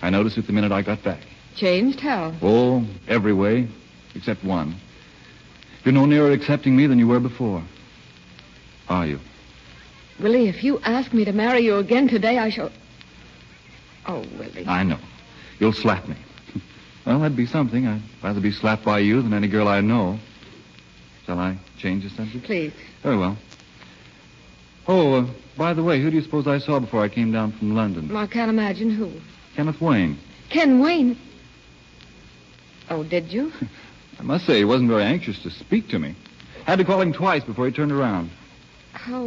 I noticed it the minute I got back. Changed how? Oh, every way, except one. You're no nearer accepting me than you were before. Are you? Willie, if you ask me to marry you again today, I shall... Oh, Willie. I know. You'll slap me. Well, that'd be something. I'd rather be slapped by you than any girl I know. Shall I change the subject? Please. Very well. Oh, by the way, who do you suppose I saw before I came down from London? I can't imagine who. Kenneth Wayne. Ken Wayne? Oh, did you? I must say he wasn't very anxious to speak to me. Had to call him twice before he turned around. How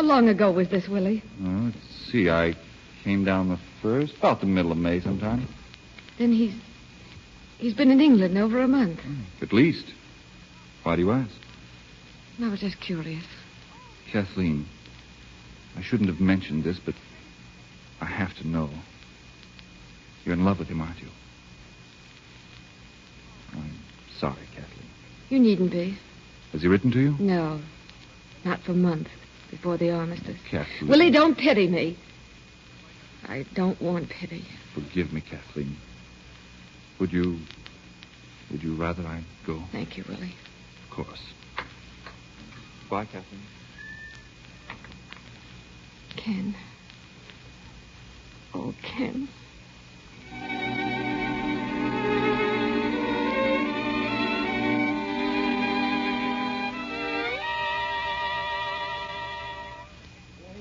long ago was this, Willie? Well, let's see. I came down the first, about the middle of May sometime. Then he's been in England over a month. At least. Why do you ask? I was just curious. Kathleen, I shouldn't have mentioned this, but I have to know. You're in love with him, aren't you? I'm sorry, Kathleen. You needn't be. Has he written to you? No, not for months before the armistice. Kathleen. Willie, don't pity me. I don't want pity. Forgive me, Kathleen. Would you rather I go? Thank you, Willie. Of course. Bye, Kathleen. Ken. Oh, Ken.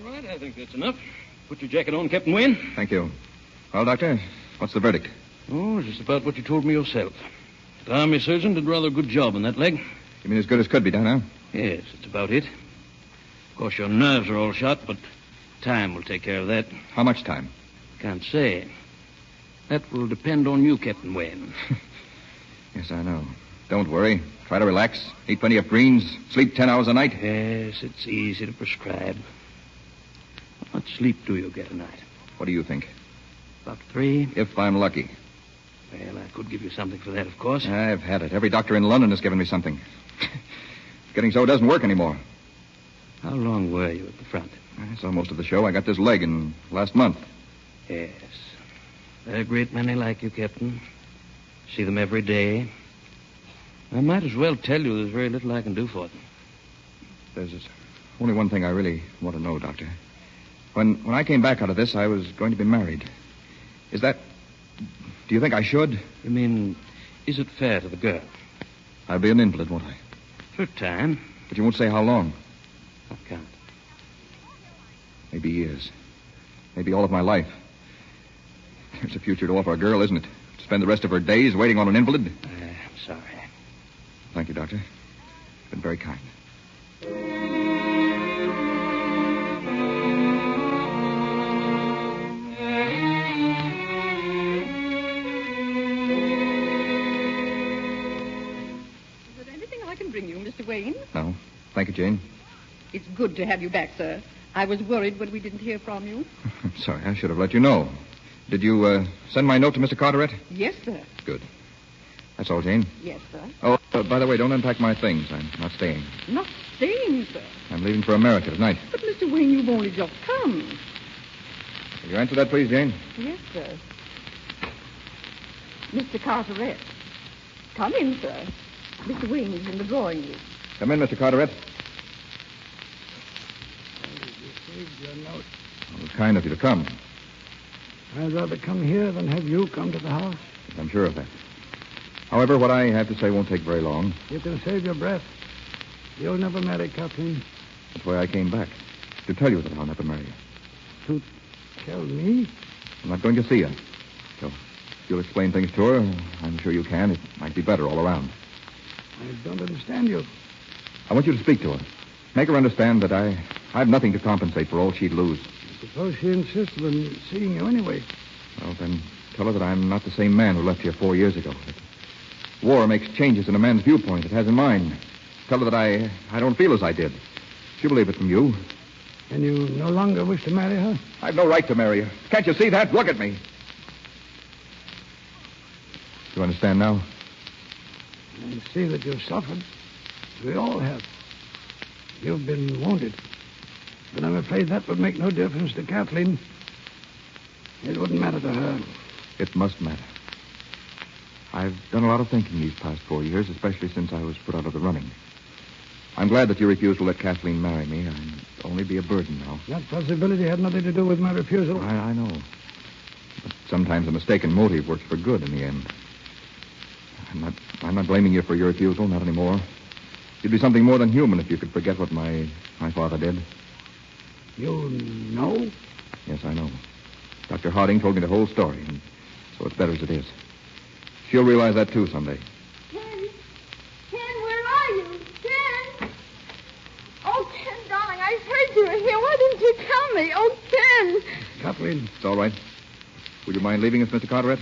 All right, I think that's enough. Put your jacket on, Captain Wayne. Thank you. Well, Doctor, what's the verdict? Oh, just about what you told me yourself. The army surgeon did rather a good job on that leg. You mean as good as could be done, huh? Yes, that's about it. Of course, your nerves are all shot, but time will take care of that. How much time? Can't say. That will depend on you, Captain Wayne. Yes, I know. Don't worry. Try to relax. Eat plenty of greens. Sleep 10 hours a night. Yes, it's easy to prescribe. How much sleep do you get a night? What do you think? About 3. If I'm lucky. Well, I could give you something for that, of course. I've had it. Every doctor in London has given me something. Getting so it doesn't work anymore. How long were you at the front? I saw most of the show. I got this leg in last month. Yes. There are a great many like you, Captain. See them every day. I might as well tell you there's very little I can do for them. There's only one thing I really want to know, Doctor. When I came back out of this, I was going to be married. Is that... Do you think I should? You mean, is it fair to the girl? I'll be an invalid, won't I? For a time. But you won't say how long. I can't. Maybe years. Maybe all of my life. There's a future to offer a girl, isn't it? To spend the rest of her days waiting on an invalid? I'm sorry. Thank you, Doctor. You've been very kind. Is there anything I can bring you, Mr. Wayne? No. Thank you, Jane. It's good to have you back, sir. I was worried when we didn't hear from you. I'm sorry. I should have let you know. Did you send my note to Mr. Carteret? Yes, sir. Good. That's all, Jane. Yes, sir. Oh, by the way, don't unpack my things. I'm not staying. Not staying, sir. I'm leaving for America tonight. But, Mr. Wayne, you've only just come. Will you answer that, please, Jane? Yes, sir. Mr. Carteret. Come in, sir. Mr. Wayne is in the drawing room. Come in, Mr. Carteret. Your note. It was kind of you to come. I'd rather come here than have you come to the house. I'm sure of that. However, what I have to say won't take very long. You can save your breath. You'll never marry Kathleen. That's why I came back. To tell you that I'll never marry you. To tell me? I'm not going to see her. So, if you'll explain things to her, I'm sure you can. It might be better all around. I don't understand you. I want you to speak to her. Make her understand that I've nothing to compensate for all she'd lose. Suppose she insisted on seeing you anyway. Well, then tell her that I'm not the same man who left here 4 years ago. That War makes changes in a man's viewpoint. It has in mine. Tell her that I don't feel as I did. She'll believe it from you. And you no longer wish to marry her? I've no right to marry her. Can't you see that? Look at me. You understand now? I see that you've suffered. We all have. You've been wounded. But I'm afraid that would make no difference to Kathleen. It wouldn't matter to her. It must matter. I've done a lot of thinking these past 4 years, especially since I was put out of the running. I'm glad that you refused to let Kathleen marry me. I'd only be a burden now. That possibility had nothing to do with my refusal. I know. But sometimes a mistaken motive works for good in the end. I'm not blaming you for your refusal, not anymore. You'd be something more than human if you could forget what my father did. You know? Yes, I know. Dr. Harding told me the whole story, and so it's better as it is. She'll realize that, too, someday. Ken, where are you? Ken! Oh, Ken, darling, I heard you were here. Why didn't you tell me? Oh, Ken! Kathleen. It's all right. Would you mind leaving us, Mr. Carteret?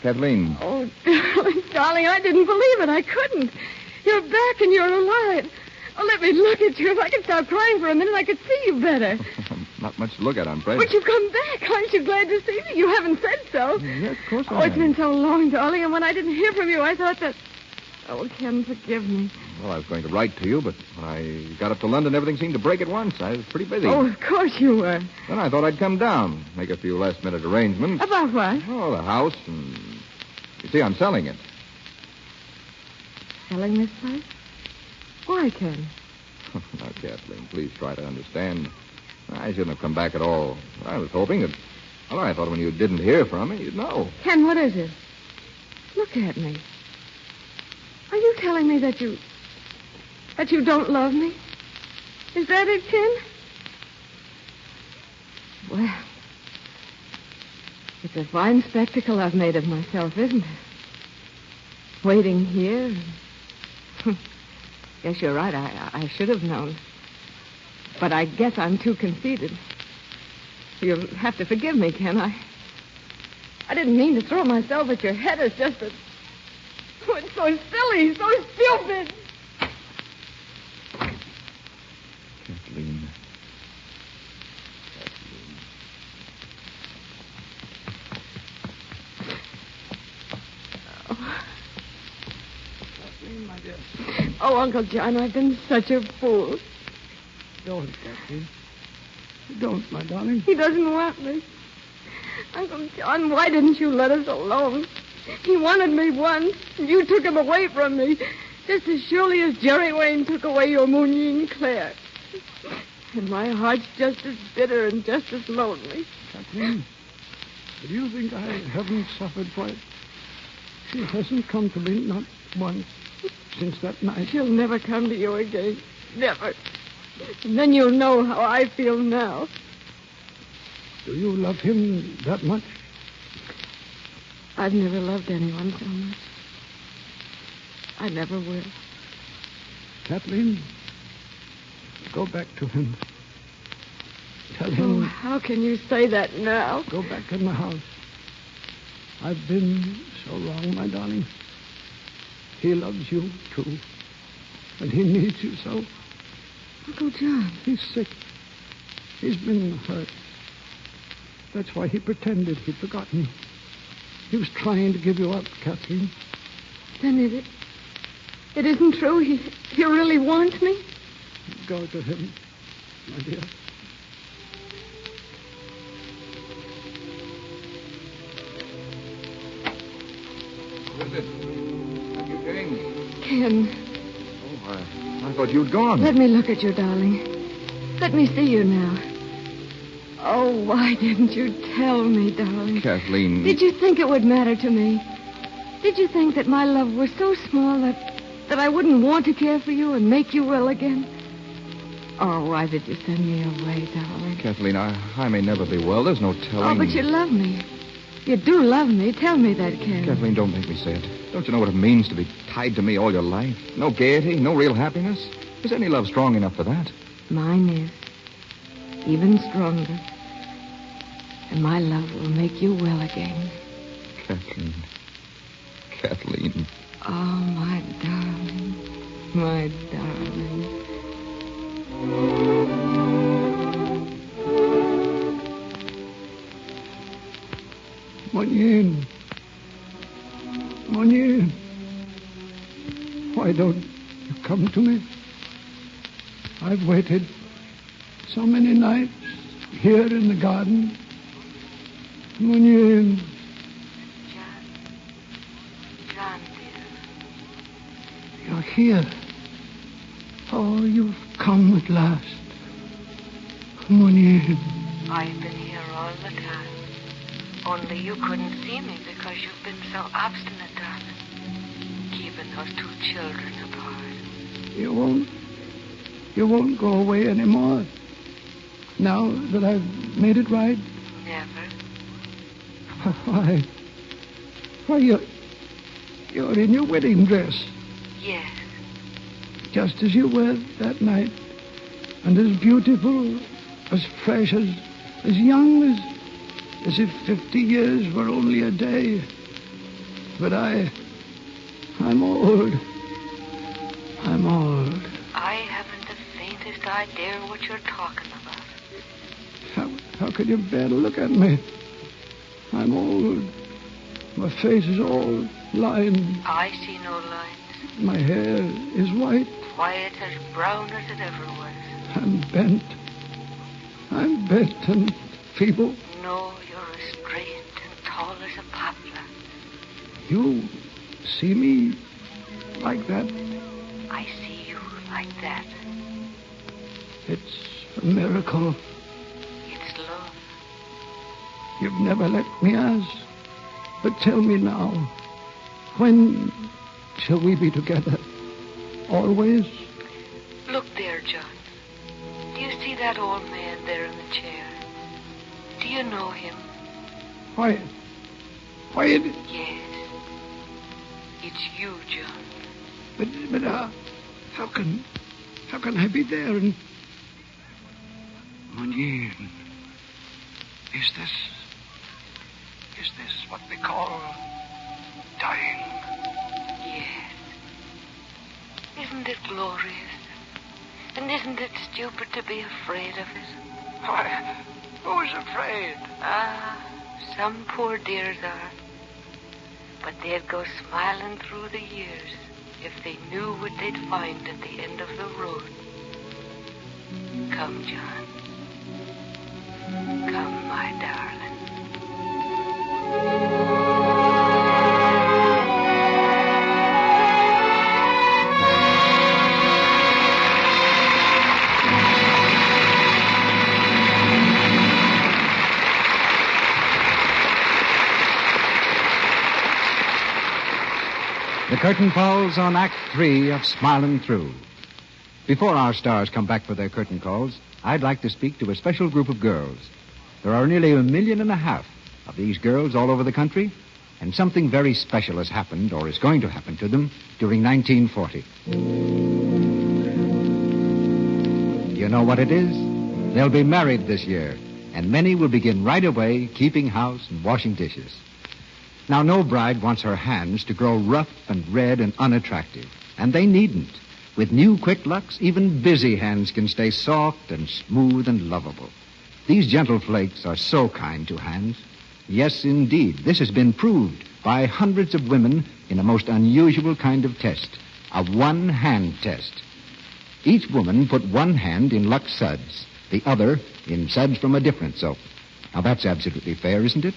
Kathleen. Oh, darling, I didn't believe it. I couldn't. You're back and you're alive. Oh, let me look at you. If I could stop crying for a minute, I could see you better. Not much to look at, I'm afraid. But you've come back. Aren't you glad to see me? You haven't said so. Yes, of course I Oh, it's am. been so long, darling, and when I didn't hear from you, I thought that... Oh, Ken, forgive me. Well, I was going to write to you, but when I got up to London, everything seemed to break at once. I was pretty busy. Oh, of course you were. Then I thought I'd come down, make a few last-minute arrangements. About what? Oh, the house, and... You see, I'm selling it. Selling this place? Why, Ken? Now, Kathleen, please try to understand. I shouldn't have come back at all. I was hoping that... Well, I thought when you didn't hear from me, you'd know. Ken, what is it? Look at me. Are you telling me that you don't love me? Is that it, Ken? Well, it's a fine spectacle I've made of myself, isn't it? Waiting here. Guess you're right. I should have known. But I guess I'm too conceited. You'll have to forgive me, Ken. I didn't mean to throw myself at your head. It's just that... Oh, it's so silly, so stupid. Kathleen. Kathleen, my dear. Oh, Uncle John, I've been such a fool. Don't, Kathleen. Don't, my darling. He doesn't want me. Uncle John, why didn't you let us alone? He wanted me once, and you took him away from me, just as surely as Jerry Wayne took away your Moonine Claire. And my heart's just as bitter and just as lonely. Kathleen, do you think I haven't suffered for it? She hasn't come to me, not once, since that night. She'll never come to you again. Never. And then you'll know how I feel now. Do you love him that much? I've never loved anyone so much. I never will. Kathleen, go back to him. Tell Oh, him, how can you say that now? go back in the house. I've been so wrong, my darling. He loves you, too. And he needs you so. Uncle John. He's sick. He's been hurt. That's why he pretended he'd forgotten. He was trying to give you up, Kathleen. Then it isn't true. He really wants me? Go to him, my dear. What is it? Have you changed? Ken, Oh, I thought you'd gone. let me look at you, darling. Let me see you now. Oh, why didn't you tell me, darling? Kathleen. Did you think it would matter to me? Did you think that my love was so small that I wouldn't want to care for you and make you well again? Oh, why did you send me away, darling? Kathleen, I may never be well. There's no telling. Oh, but you love me. You do love me. Tell me that, Ken. Kathleen, don't make me say it. Don't you know what it means to be tied to me all your life? No gaiety, no real happiness? Is any love strong enough for that? Mine is. Even stronger. And my love will make you well again. Kathleen. Oh, my darling. My darling. Munyin. Munyin. Why don't you come to me? I've waited so many nights here in the garden. Munyin. John, dear. You're here. Oh, you've come at last. Munyin. I've been here all the time. Only you couldn't see me because you've been so obstinate, darling. Keeping those two children apart. You won't go away anymore. Now that I've made it right. Never. Why, you're in your wedding dress. Yes. Just as you were that night. And as beautiful, as fresh, as young as if 50 years were only a day. But I'm old. I'm old. I haven't the faintest idea what you're talking about. How could you bear to look at me? I'm old. My face is all lined. I see no lines. My hair is white. Quiet as brown as it ever was. I'm bent. I'm bent and feeble. No, you're as straight and tall as a poplar. You see me like that? I see you like that. It's a miracle. It's love. You've never let me ask. But tell me now, when shall we be together? Always? Look there, John. Do you see that old man there in the chair? Do you know him? Why, Yes. It's you, John. But how can I be there and... Munyin, is this what they call dying? Yes. Isn't it glorious? And isn't it stupid to be afraid of it? Why, who's afraid? Some poor dears are. But they'd go smiling through the years if they knew what they'd find at the end of the road. Come, John. Come, my darling. The curtain falls on Act 3 of Smilin' Through. Before our stars come back for their curtain calls, I'd like to speak to a special group of girls. There are nearly 1.5 million of these girls all over the country, and something very special has happened or is going to happen to them during 1940. You know what it is? They'll be married this year, and many will begin right away keeping house and washing dishes. Now, no bride wants her hands to grow rough and red and unattractive, and they needn't. With new Quick Lux, even busy hands can stay soft and smooth and lovable. These gentle flakes are so kind to hands. Yes, indeed, this has been proved by hundreds of women in a most unusual kind of test, a one-hand test. Each woman put one hand in Lux suds, the other in suds from a different soap. Now, that's absolutely fair, isn't it?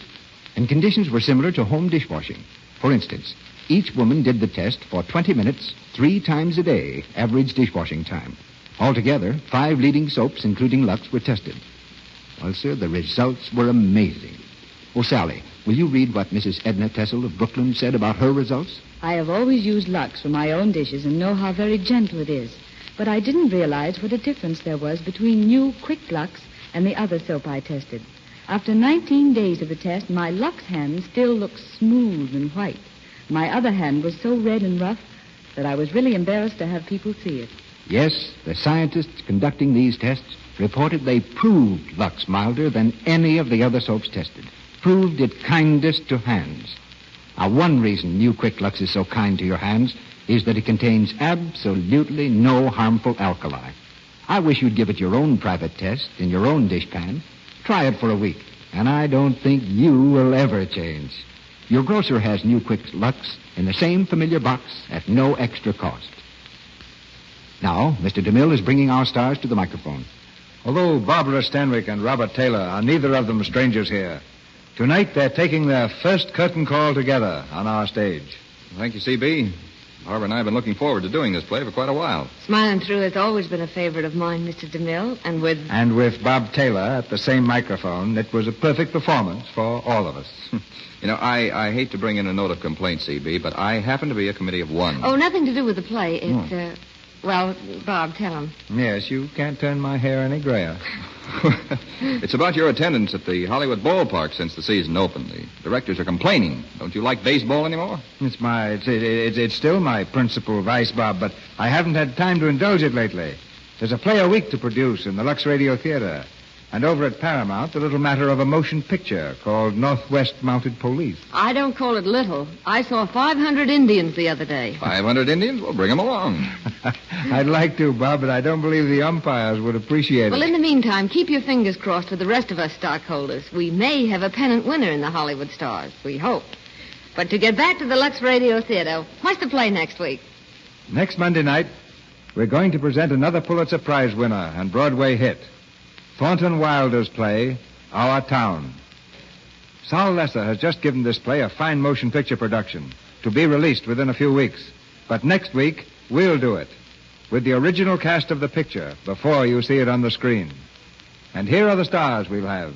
And conditions were similar to home dishwashing. For instance, each woman did the test for 20 minutes, 3 times a day, average dishwashing time. Altogether, 5 leading soaps, including Lux, were tested. Well, sir, the results were amazing. Oh, Sally, will you read what Mrs. Edna Tessel of Brooklyn said about her results? I have always used Lux for my own dishes and know how very gentle it is. But I didn't realize what a difference there was between new Quick Lux and the other soap I tested. After 19 days of the test, my Lux hand still looked smooth and white. My other hand was so red and rough that I was really embarrassed to have people see it. Yes, the scientists conducting these tests reported they proved Lux milder than any of the other soaps tested. Proved it kindest to hands. Now, one reason New Quick Lux is so kind to your hands is that it contains absolutely no harmful alkali. I wish you'd give it your own private test in your own dishpan. Try it for a week, and I don't think you will ever change. Your grocer has New Quick Lux in the same familiar box at no extra cost. Now, Mr. DeMille is bringing our stars to the microphone. Although Barbara Stanwyck and Robert Taylor are neither of them strangers here, tonight they're taking their first curtain call together on our stage. Thank you, C.B. Barbara and I have been looking forward to doing this play for quite a while. Smiling Through has always been a favorite of mine, Mr. DeMille, and with... And with Bob Taylor at the same microphone, it was a perfect performance for all of us. You know, I hate to bring in a note of complaint, C.B., but I happen to be a committee of one. Oh, nothing to do with the play. It's, well, Bob, tell him. Yes, you can't turn my hair any grayer. It's about your attendance at the Hollywood ballpark since the season opened. The directors are complaining. Don't you like baseball anymore? It's still my principal vice, Bob, but I haven't had time to indulge it lately. There's a play a week to produce in the Lux Radio Theater. And over at Paramount, the little matter of a motion picture called Northwest Mounted Police. I don't call it little. I saw 500 Indians the other day. 500 Indians? Well, bring them along. I'd like to, Bob, but I don't believe the umpires would appreciate it. Well, in the meantime, keep your fingers crossed for the rest of us stockholders. We may have a pennant winner in the Hollywood Stars. We hope. But to get back to the Lux Radio Theater, what's the play next week? Next Monday night, we're going to present another Pulitzer Prize winner and Broadway hit. Thornton Wilder's play, Our Town. Sol Lesser has just given this play a fine motion picture production to be released within a few weeks. But next week, we'll do it with the original cast of the picture before you see it on the screen. And here are the stars we'll have.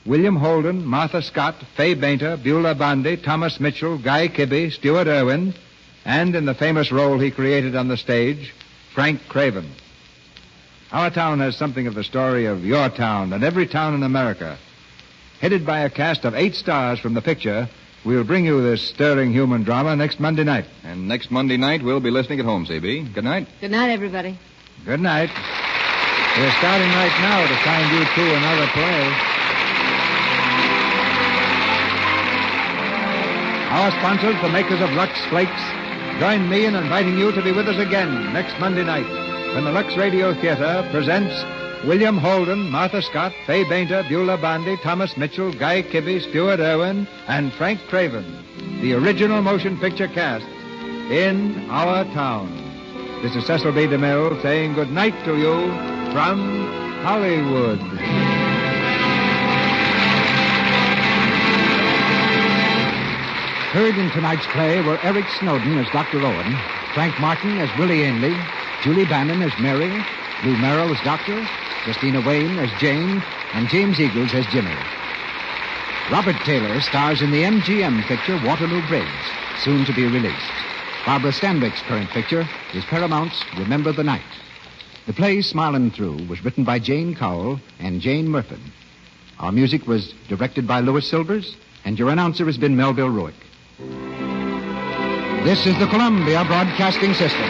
William Holden, Martha Scott, Fay Bainter, Beulah Bondi, Thomas Mitchell, Guy Kibbe, Stuart Irwin, and in the famous role he created on the stage, Frank Craven. Our Town has something of the story of your town and every town in America. Headed by a cast of 8 stars from the picture, we'll bring you this stirring human drama next Monday night. And next Monday night, we'll be listening at home, C.B. Good night. Good night, everybody. Good night. We're starting right now to find you two another play. Our sponsors, the makers of Lux Flakes, join me in inviting you to be with us again next Monday night when the Lux Radio Theater presents William Holden, Martha Scott, Fay Bainter, Beulah Bondi, Thomas Mitchell, Guy Kibbe, Stuart Irwin, and Frank Craven, the original motion picture cast in Our Town. This is Cecil B. DeMille saying good night to you from Hollywood. Heard in tonight's play were Eric Snowden as Dr. Owen, Frank Martin as Willie Ainley, Julie Bannon as Mary, Lou Merrill as Doctor, Christina Wayne as Jane, and James Eagles as Jimmy. Robert Taylor stars in the MGM picture Waterloo Bridge, soon to be released. Barbara Stanwyck's current picture is Paramount's Remember the Night. The play Smilin' Through was written by Jane Cowell and Jane Murphy. Our music was directed by Louis Silvers, and your announcer has been Melville Ruick. This is the Columbia Broadcasting System.